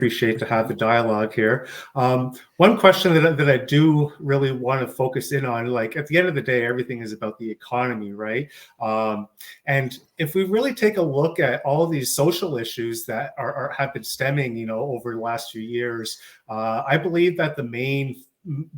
Appreciate to have the dialogue here. One question that I do really want to focus in on, like at the end of the day, everything is about the economy, right? And if we really take a look at all these social issues that have been stemming, over the last few years, I believe that the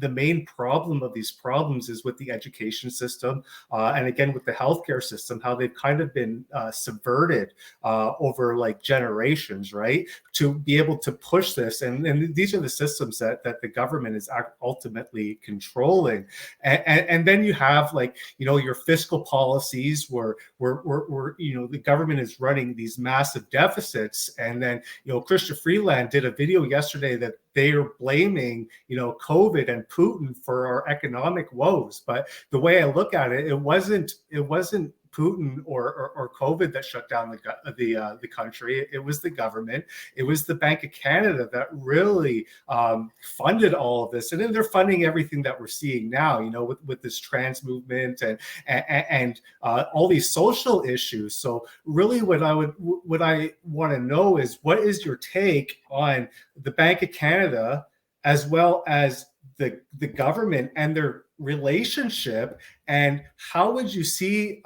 main problem of these problems is with the education system, and again with the healthcare system, how they've kind of been subverted over like generations, right? To be able to push this, and these are the systems that the government is ultimately controlling, and then you have like your fiscal policies where the government is running these massive deficits, and then Christian Freeland did a video yesterday that they are blaming COVID and Putin for our economic woes. But the way I look at it, it wasn't Putin or COVID that shut down the country. It was the government. It was the Bank of Canada that really funded all of this, and then they're funding everything that we're seeing now. With this trans movement and all these social issues. So really, what I want to know is, what is your take on the Bank of Canada as well as the government and their relationship, and how would you see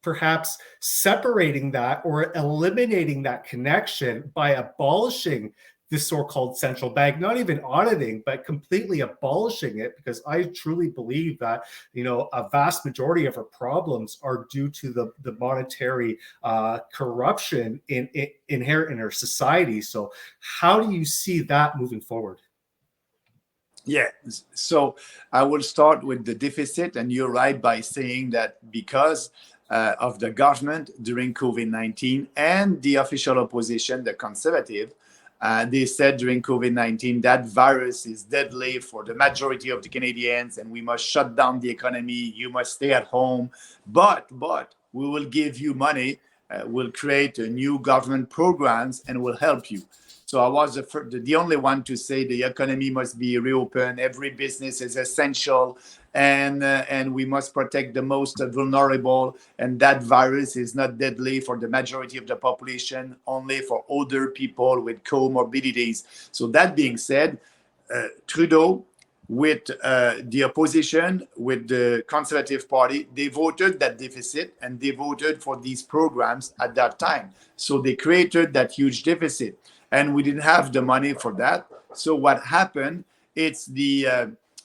perhaps separating that or eliminating that connection by abolishing the so-called central bank, not even auditing, but completely abolishing it? Because I truly believe that a vast majority of our problems are due to the monetary corruption inherent in our society. So how do you see that moving forward? Yeah, so I will start with the deficit, and you're right by saying that because of the government during COVID-19 and the official opposition, the conservative, they said during COVID-19 that virus is deadly for the majority of the Canadians and we must shut down the economy, you must stay at home, but we will give you money, we'll create new government programs and will help you. So I was the only one to say the economy must be reopened, every business is essential, and we must protect the most vulnerable, and that virus is not deadly for the majority of the population, only for older people with comorbidities. So that being said, Trudeau, with the opposition, with the Conservative Party, they voted that deficit and they voted for these programs at that time. So they created that huge deficit. And we didn't have the money for that. So what happened? It's the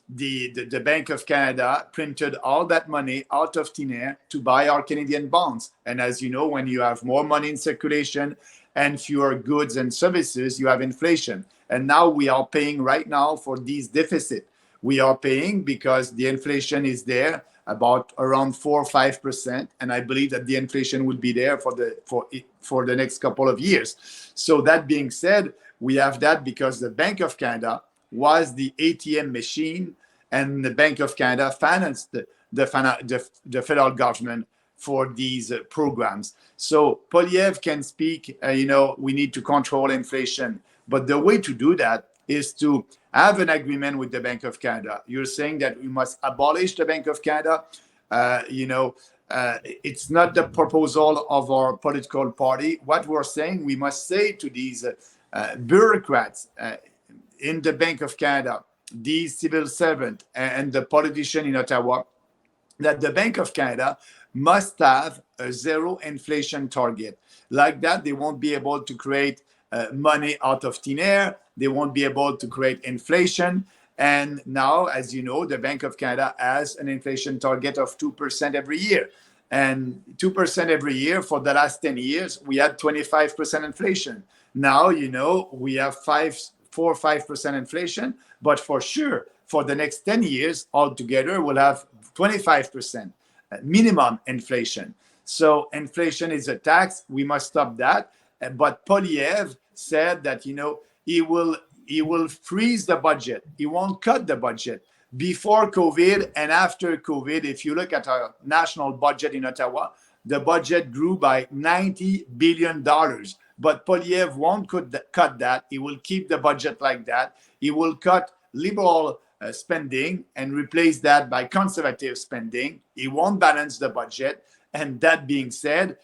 Bank of Canada printed all that money out of thin air to buy our Canadian bonds. And as you know, when you have more money in circulation and fewer goods and services, you have inflation. And now we are paying right now for these deficits. We are paying because the inflation is there, about around 4 or 5%, and I believe that the inflation will be there for the next couple of years. So that being said, we have that because the Bank of Canada was the ATM machine, and the Bank of Canada financed the federal government for these programs. So Poilievre can speak, we need to control inflation, but the way to do that is to have an agreement with the Bank of Canada. You're saying that we must abolish the Bank of Canada. It's not the proposal of our political party. What we're saying, we must say to these bureaucrats in the Bank of Canada, these civil servants and the politician in Ottawa, that the Bank of Canada must have a zero inflation target. Like that, they won't be able to create money out of thin air. They won't be able to create inflation. And now, as you know, the Bank of Canada has an inflation target of 2% every year. And 2% every year for the last 10 years, we had 25% inflation. Now, we have 4 or 5% inflation, but for sure, for the next 10 years altogether, we'll have 25% minimum inflation. So inflation is a tax. We must stop that. But Poilievre said that, he will freeze the budget. He won't cut the budget. Before COVID and after COVID, if you look at our national budget in Ottawa, the budget grew by $90 billion. But Poilievre won't cut that. He will keep the budget like that. He will cut liberal spending and replace that by conservative spending. He won't balance the budget. And that being said,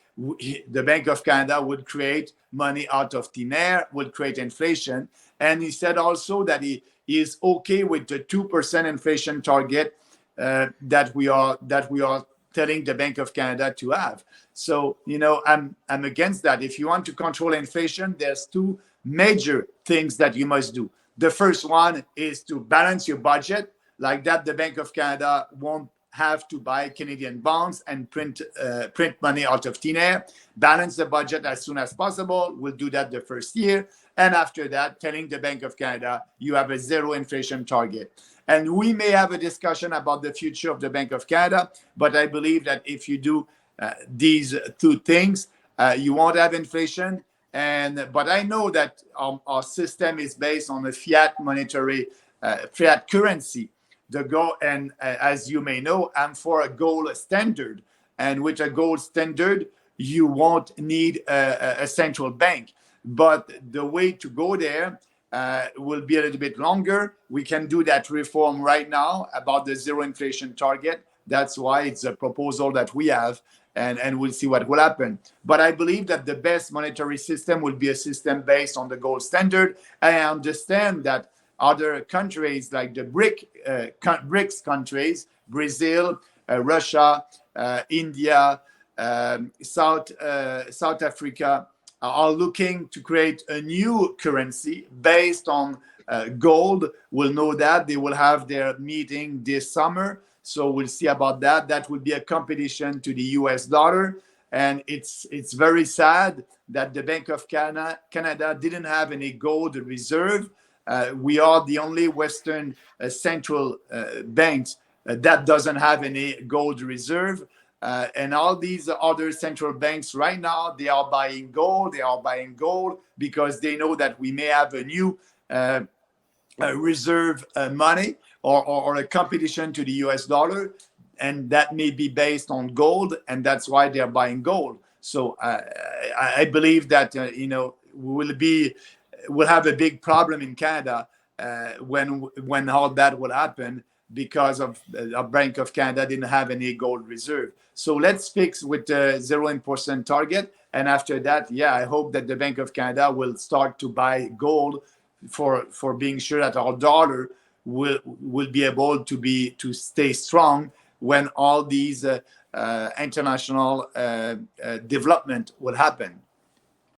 the Bank of Canada would create money out of thin air, would create inflation. And he said also that he is okay with the 2% inflation target that we are telling the Bank of Canada to have. So, I'm against that. If you want to control inflation, there's two major things that you must do. The first one is to balance your budget. Like that, the Bank of Canada won't have to buy Canadian bonds and print money out of thin air. Balance the budget as soon as possible. We'll do that the first year. And after that, telling the Bank of Canada, you have a zero inflation target. And we may have a discussion about the future of the Bank of Canada, but I believe that if you do these two things, you won't have inflation. But I know that our system is based on a fiat currency. As you may know, I'm for a gold standard. And with a gold standard, you won't need a central bank. But the way to go there will be a little bit longer. We can do that reform right now about the zero inflation target. That's why it's a proposal that we have, and we'll see what will happen. But I believe that the best monetary system will be a system based on the gold standard. I understand that other countries like the BRICS countries, Brazil, Russia, India, South Africa, are looking to create a new currency based on gold. We'll know that. They will have their meeting this summer. So we'll see about that. That will be a competition to the US dollar. And it's very sad that the Bank of Canada didn't have any gold reserve. We are the only Western central banks that doesn't have any gold reserve. And all these other central banks right now, they are buying gold. They are buying gold because they know that we may have a new reserve money or a competition to the US dollar. And that may be based on gold. And that's why they're buying gold. So I believe that, we'll have a big problem in Canada when all that will happen, because of Bank of Canada didn't have any gold reserve. So let's fix with the 0% target. And after that, I hope that the Bank of Canada will start to buy gold for being sure that our dollar will be able to stay strong when all these international development will happen.